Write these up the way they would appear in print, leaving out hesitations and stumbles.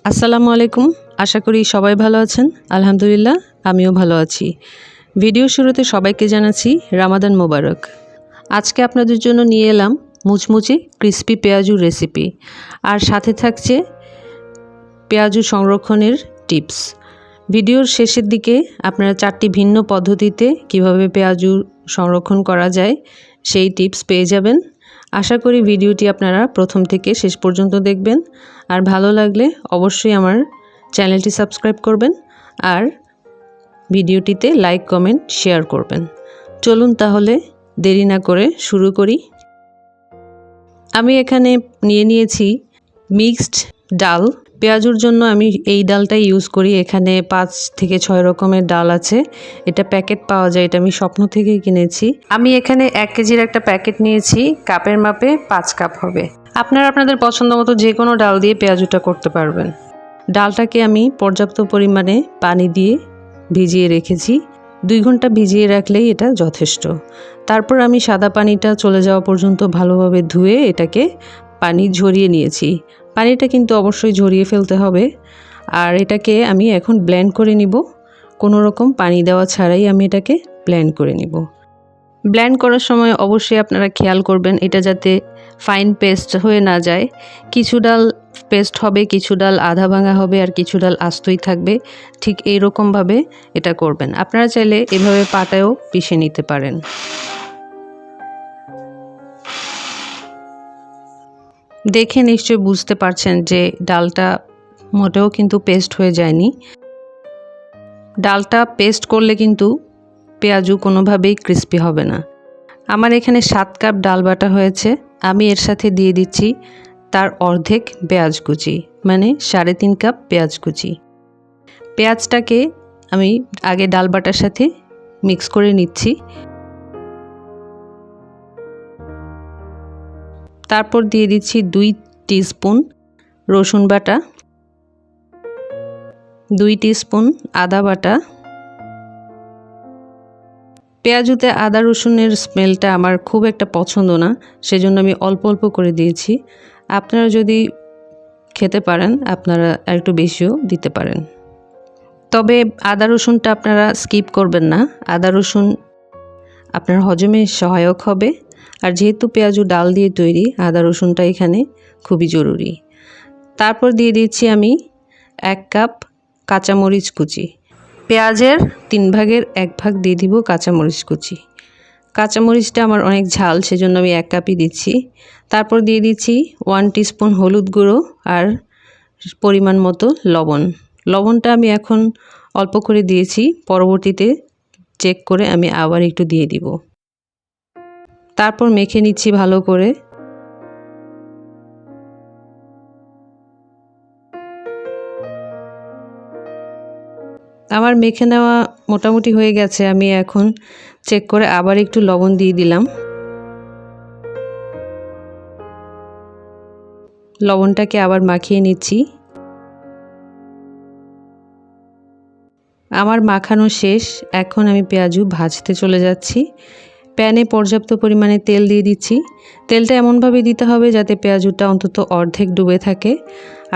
আসসালামু আলাইকুম। আশা করি সবাই ভালো আছেন। আলহামদুলিল্লাহ আমিও ভালো আছি। ভিডিও শুরুতে সবাইকে জানাচ্ছি রামাদান মোবারক। আজকে আপনাদের জন্য নিয়ে এলাম মুচমুচে ক্রিস্পি পেঁয়াজু রেসিপি, আর সাথে থাকছে পেঁয়াজু সংরক্ষণের টিপস। ভিডিওর শেষের দিকে আপনারা 4টি ভিন্ন পদ্ধতিতে কিভাবে পেঁয়াজু সংরক্ষণ করা যায় সেই টিপস পেয়ে যাবেন। আশা করি ভিডিওটি আপনারা প্রথম থেকে শেষ পর্যন্ত দেখবেন, আর ভালো লাগলে অবশ্যই আমার চ্যানেলটি সাবস্ক্রাইব করবেন আর ভিডিওটিতে লাইক কমেন্ট শেয়ার করবেন। চলুন তাহলে দেরি না করে শুরু করি। আমি এখানে নিয়েছি মিক্সড ডাল। পেঁয়াজুর জন্য আমি এই ডালটাই ইউজ করি। এখানে 5 থেকে 6 রকমের ডাল আছে। এটা প্যাকেট পাওয়া যায়, এটা আমি স্বপ্ন থেকেই কিনেছি। আমি এখানে 1 কেজির একটা প্যাকেট নিয়েছি, কাপের মাপে 5 কাপ হবে। আপনারা আপনাদের পছন্দ মতো যে কোনো ডাল দিয়ে পেঁয়াজুটা করতে পারবেন। ডালটাকে আমি পর্যাপ্ত পরিমাণে পানি দিয়ে ভিজিয়ে রেখেছি। 2 ঘন্টা ভিজিয়ে রাখলেই এটা যথেষ্ট। তারপর আমি সাদা পানিটা চলে যাওয়া পর্যন্ত ভালোভাবে ধুয়ে এটাকে পানি ঝরিয়ে নিয়েছি। পানিটা কিন্তু অবশ্যই ঝরিয়ে ফেলতে হবে। আর এটাকে আমি এখন ব্লেন্ড করে নিব। কোনো রকম পানি দেওয়া ছাড়াই আমি এটাকে ব্লেন্ড করে নিব। ব্লেন্ড করার সময় অবশ্যই আপনারা খেয়াল করবেন এটা যাতে ফাইন পেস্ট হয়ে না যায়। কিছু ডাল পেস্ট হবে, কিছু ডাল আধা ভাঙা হবে, আর কিছু ডাল আস্তই থাকবে। ঠিক এই রকমভাবে এটা করবেন। আপনারা চাইলে এভাবে পাটায়ও পিষে নিতে পারেন। দেখে নিশ্চয়ই বুঝতে পারছেন যে ডালটা মোটেও কিন্তু পেস্ট হয়ে যায়নি। ডালটা পেস্ট করলে কিন্তু পেঁয়াজু কোনোভাবেই ক্রিস্পি হবে না। আমার এখানে 7 কাপ ডাল বাটা হয়েছে। আমি এর সাথে দিয়ে দিচ্ছি তার অর্ধেক পেঁয়াজ কুচি, মানে 3.5 কাপ পেঁয়াজ কুচি। পেঁয়াজটাকে আমি আগে ডাল বাটার সাথে মিক্স করে নিচ্ছি। তারপর দিয়ে দিচ্ছি 2 টিস্পুন রসুন বাটা, 2 টিস্পুন আদা বাটা। পেঁয়াজুতে আদা রসুনের স্মেলটা আমার খুব একটা পছন্দ না, সেজন্য আমি অল্প অল্প করে দিয়েছি। আপনারা যদি খেতে পারেন আপনারা একটু বেশিও দিতে পারেন, তবে আদা রসুনটা আপনারা স্কিপ করবেন না। আদা রসুন আপনার হজমে সহায়ক হবে, আর যেহেতু পেঁয়াজু ডাল দিয়ে তৈরি আদা রসুনটা এখানে খুবই জরুরি। তারপর দিয়ে দিচ্ছি আমি 1 কাপ কাঁচামরিচ কুচি। পেঁয়াজের 3 ভাগের 1 ভাগ দিয়ে দিব কাঁচামরিচ কুচি। কাঁচামরিচটা আমার অনেক ঝাল, সেজন্য আমি 1 কাপই দিচ্ছি। তারপর দিয়ে দিচ্ছি 1 টিস্পুন হলুদ গুঁড়ো আর পরিমাণ মতো লবণ। লবণটা আমি এখন অল্প করে দিয়েছি, পরবর্তীতে চেক করে আমি আবার একটু দিয়ে দিব। তারপর মেখে নিচ্ছি ভালো করে। আমার মেখে নেওয়া মোটামুটি হয়ে গেছে। আমি এখন চেক করে আবার একটু লবণ দিয়ে দিলাম। লবণটাকে আবার মাখিয়ে নিচ্ছি। আমার মাখানো শেষ। এখন আমি পেঁয়াজু ভাজতে চলে যাচ্ছি। প্যানে পর্যাপ্ত পরিমাণে তেল দিয়ে দিচ্ছি। তেলটা এমনভাবে দিতে হবে যাতে পেঁয়াজুটা অন্তত অর্ধেক ডুবে থাকে,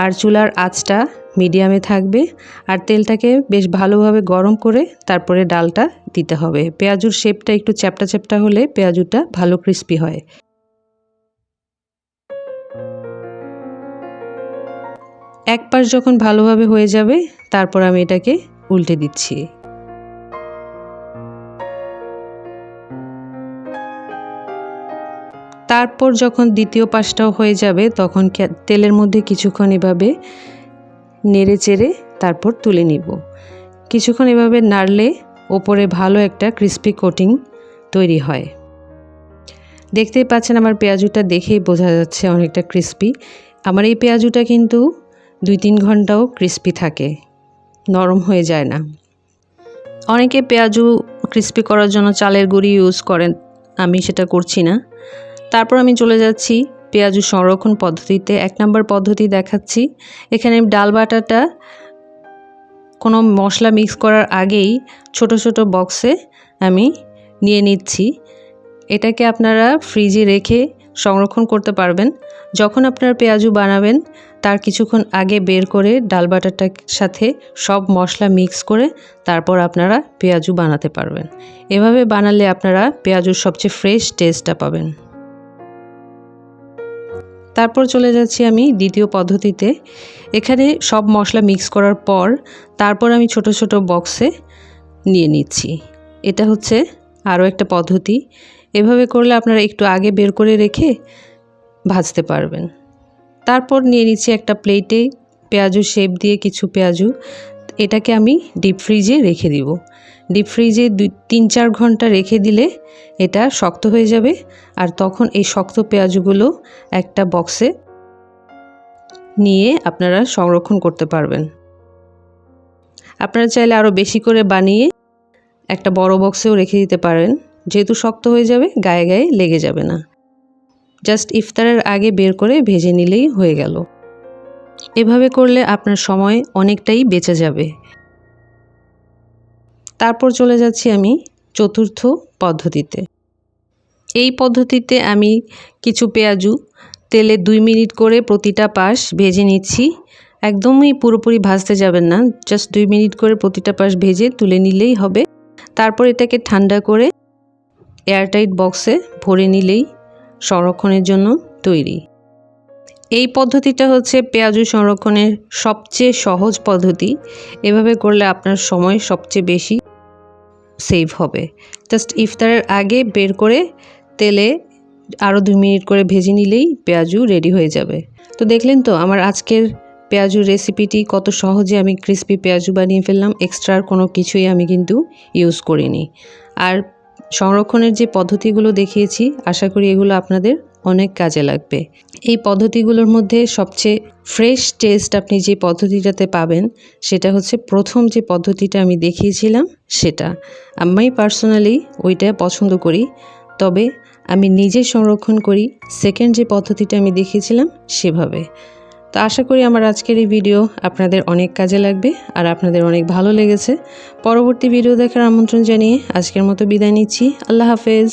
আর চুলার আঁচটা মিডিয়ামে থাকবে। আর তেলটাকে বেশ ভালোভাবে গরম করে তারপরে ডালটা দিতে হবে। পেঁয়াজুর শেপটা একটু চ্যাপ্টা চ্যাপ্টা হলে পেঁয়াজুটা ভালো ক্রিস্পি হয়। এক পাশ যখন ভালোভাবে হয়ে যাবে তারপর আমি এটাকে উল্টে দিচ্ছি। তারপর যখন দ্বিতীয় পাশটাও হয়ে যাবে তখন তেলের মধ্যে কিছুক্ষণ এভাবে নেড়ে চেড়ে তারপর তুলে নিব। কিছুক্ষণ এভাবে নাড়লে ওপরে ভালো একটা ক্রিস্পি কোটিং তৈরি হয়। দেখতেই পাচ্ছেন আমার পেঁয়াজুটা দেখেই বোঝা যাচ্ছে অনেকটা ক্রিস্পি। আমার এই পেঁয়াজুটা কিন্তু 2-3 ঘন্টাও ক্রিস্পি থাকে, নরম হয়ে যায় না। অনেকে পেঁয়াজু ক্রিস্পি করার জন্য চালের গুঁড়ি ইউজ করেন, আমি সেটা করছি না। তারপর আমি চলে যাচ্ছি পেঁয়াজু সংরক্ষণ পদ্ধতিতে। 1 নম্বর পদ্ধতি দেখাচ্ছি। এখানে ডাল বাটাটা কোনো মশলা মিক্স করার আগেই ছোট ছোট বক্সে আমি নিয়ে নিচ্ছি। এটাকে আপনারা ফ্রিজে রেখে সংরক্ষণ করতে পারবেন। যখন আপনারা পেঁয়াজু বানাবেন তার কিছুক্ষণ আগে বের করে ডাল বাটাটার সাথে সব মশলা মিক্স করে তারপর আপনারা পেঁয়াজু বানাতে পারবেন। এভাবে বানালে আপনারা পেঁয়াজুর সবচেয়ে ফ্রেশ টেস্টটা পাবেন। তারপর চলে যাচ্ছি আমি দ্বিতীয় পদ্ধতিতে। এখানে সব মশলা মিক্স করার পর তারপর আমি ছোট ছোট বক্সে নিয়ে নিচ্ছি। এটা হচ্ছে আরও একটা পদ্ধতি। এভাবে করলে আপনারা একটু আগে বের করে রেখে ভাজতে পারবেন। তারপর নিয়ে নিচ্ছি একটা প্লেটে পেঁয়াজু শেপ দিয়ে কিছু পেঁয়াজু। এটাকে আমি ডিপ ফ্রিজে রেখে দিব। ডিপ ফ্রিজে 3-4 ঘন্টা রেখে দিলে এটা শক্ত হয়ে যাবে, আর তখন এই শক্ত পেঁয়াজুগুলো একটা বক্সে নিয়ে আপনারা সংরক্ষণ করতে পারবেন। আপনারা চাইলে আরও বেশি করে বানিয়ে একটা বড় বক্সেও রেখে দিতে পারেন, যেহেতু শক্ত হয়ে যাবে গায়ে গায়ে লেগে যাবে না। জাস্ট ইফতারের আগে বের করে ভেজে নিলেই হয়ে গেল। এভাবে করলে আপনার সময় অনেকটাই বেঁচে যাবে। তারপর চলে যাচ্ছি আমি চতুর্থ পদ্ধতিতে। এই পদ্ধতিতে আমি কিছু পেঁয়াজু তেলে 2 মিনিট করে প্রতিটা পাশ ভেজে নিচ্ছি। একদমই পুরোপুরি ভাজতে যাবেন না, জাস্ট 2 মিনিট করে প্রতিটা পাশ ভেজে তুলে নিলেই হবে। তারপর এটাকে ঠান্ডা করে এয়ারটাইট বক্সে ভরে নিলেই সংরক্ষণের জন্য তৈরি। এই পদ্ধতিটা হচ্ছে পেঁয়াজু সংরক্ষণের সবচেয়ে সহজ পদ্ধতি। এভাবে করলে আপনার সময় সবচেয়ে বেশি সেভ হবে। জাস্ট ইফতারের আগে বের করে তেলে আরও 2 মিনিট করে ভেজে নিলেই পেঁয়াজু রেডি হয়ে যাবে। তো দেখলেন তো আমার আজকের পেঁয়াজুর রেসিপিটি কত সহজে আমি ক্রিস্পি পেঁয়াজু বানিয়ে ফেললাম। এক্সট্রা কোনো কিছুই আমি কিন্তু ইউজ করিনি। আর সংরক্ষণের যে পদ্ধতিগুলো দেখিয়েছি আশা করি এগুলো আপনাদের অনেক কাজে লাগবে। এই পদ্ধতিগুলোর মধ্যে সবচেয়ে ফ্রেশ টেস্ট আপনি যে পদ্ধতিটাতে পাবেন সেটা হচ্ছে প্রথম যে পদ্ধতিটা আমি দেখিয়েছিলাম সেটা। আমি পার্সোনালি ওইটা পছন্দ করি, তবে আমি নিজে সংরক্ষণ করি সেকেন্ড যে পদ্ধতিটা আমি দেখিয়েছিলাম সেভাবে। তো আশা করি আমার আজকের এই ভিডিও আপনাদের অনেক কাজে লাগবে আর আপনাদের অনেক ভালো লেগেছে। পরবর্তী ভিডিও দেখার আমন্ত্রণ জানিয়ে আজকের মতো বিদায় নিচ্ছি। আল্লাহ হাফেজ।